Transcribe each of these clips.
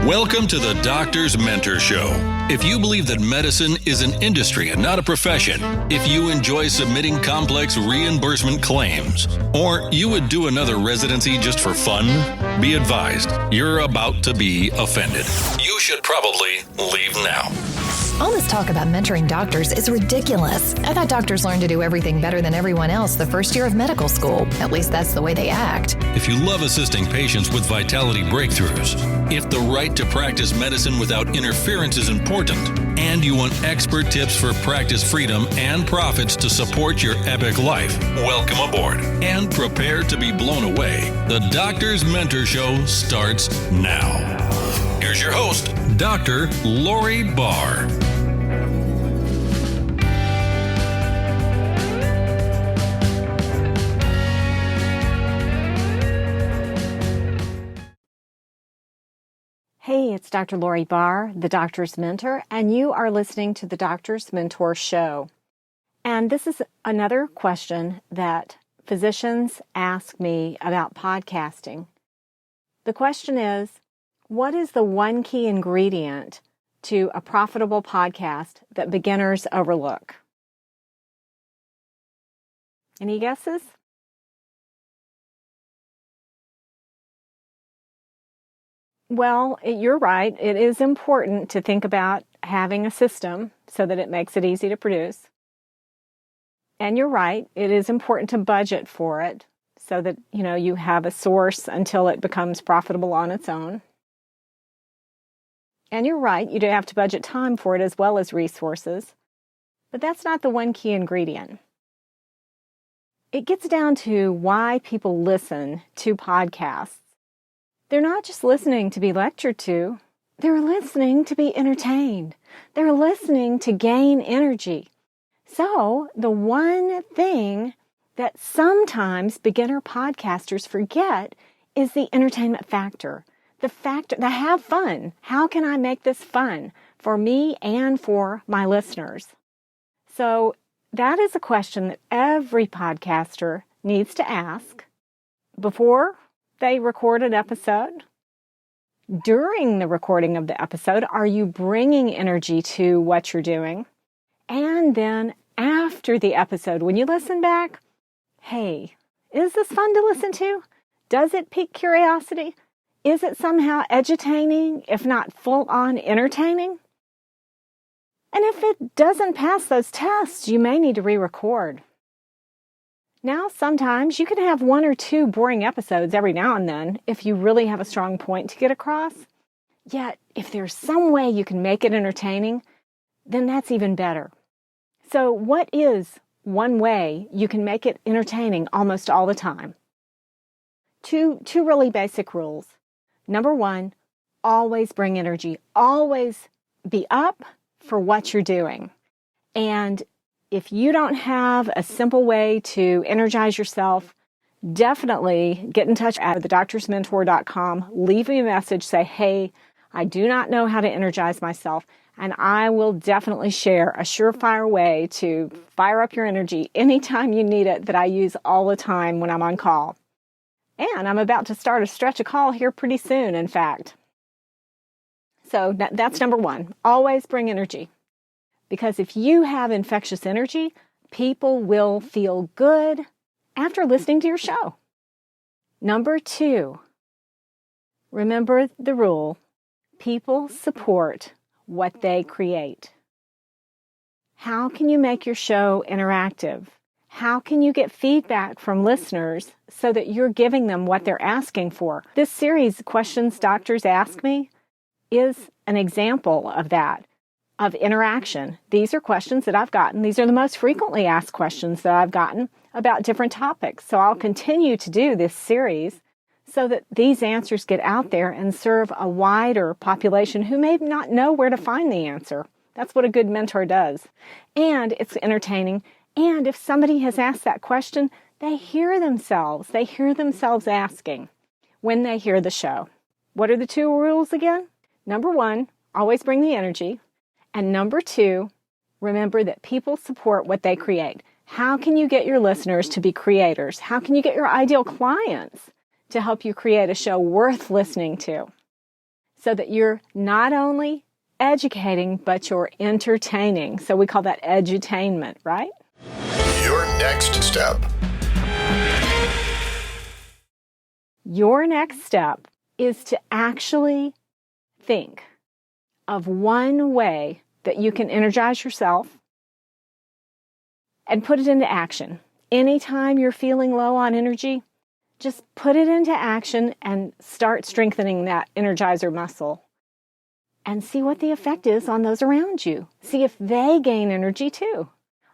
Welcome to the Doctor's Mentor Show. If you believe that medicine is an industry and not a profession, if you enjoy submitting complex reimbursement claims, or you would do another residency just for fun, be advised, you're about to be offended. You should probably leave now. All this talk about mentoring doctors is ridiculous. I thought doctors learned to do everything better than everyone else the first year of medical school. At least that's the way they act. If you love assisting patients with vitality breakthroughs, if the right to practice medicine without interference is important, and you want expert tips for practice freedom and profits to support your epic life, welcome aboard and prepare to be blown away. The Doctor's Mentor Show starts now. Here's your host, Dr. Lori Barr. Hey, it's Dr. Lori Barr, the Doctor's Mentor, and you are listening to the Doctor's Mentor Show. And this is another question that physicians ask me about podcasting. The question is, what is the one key ingredient to a profitable podcast that beginners overlook? Any guesses? Well, you're right. It is important to think about having a system so that it makes it easy to produce. And you're right. It is important to budget for it so that, you have a source until it becomes profitable on its own. And you're right. You do have to budget time for it as well as resources. But that's not the one key ingredient. It gets down to why people listen to podcasts. They're not just listening to be lectured to. They're listening to be entertained. They're listening to gain energy. So the one thing that sometimes beginner podcasters forget is the entertainment factor. The have fun. How can I make this fun for me and for my listeners? So that is a question that every podcaster needs to ask before they record an episode. During the recording of the episode, are you bringing energy to what you're doing? And then after the episode, when you listen back, hey, is this fun to listen to? Does it pique curiosity? Is it somehow edutaining, if not full-on entertaining? And if it doesn't pass those tests, you may need to re-record. Now, sometimes you can have one or two boring episodes every now and then if you really have a strong point to get across. Yet, if there's some way you can make it entertaining, then that's even better. So what is one way you can make it entertaining almost all the time? Two really basic rules. Number one, always bring energy. Always be up for what you're doing. And if you don't have a simple way to energize yourself, definitely get in touch at thedoctorsmentor.com. Leave me a message. Say, hey, I do not know how to energize myself. And I will definitely share a surefire way to fire up your energy anytime you need it that I use all the time when I'm on call. And I'm about to start a stretch of call here pretty soon, in fact. So that's number one. Always bring energy. Because if you have infectious energy, people will feel good after listening to your show. Number two, remember the rule, people support what they create. How can you make your show interactive? How can you get feedback from listeners so that you're giving them what they're asking for? This series, Questions Doctors Ask Me, is an example of that. Of interaction. These are questions that I've gotten. These are the most frequently asked questions that I've gotten about different topics. So I'll continue to do this series so that these answers get out there and serve a wider population who may not know where to find the answer. That's what a good mentor does. And it's entertaining. And if somebody has asked that question, they hear themselves asking when they hear the show. What are the two rules again? Number one, always bring the energy. And number two, remember that people support what they create. How can you get your listeners to be creators? How can you get your ideal clients to help you create a show worth listening to so that you're not only educating, but you're entertaining. So we call that edutainment, right? Your next step. Your next step is to actually think of one way that you can energize yourself and put it into action. Anytime you're feeling low on energy, just put it into action and start strengthening that energizer muscle and see what the effect is on those around you. See if they gain energy too.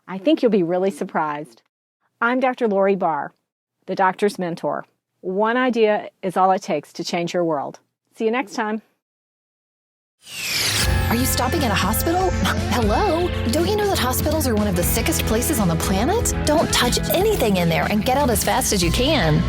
I think you'll be really surprised. I'm Dr. Lori Barr, the doctor's mentor. One idea is all it takes to change your world. See you next time. Are you stopping at a hospital? Hello? Don't you know that hospitals are one of the sickest places on the planet? Don't touch anything in there and get out as fast as you can.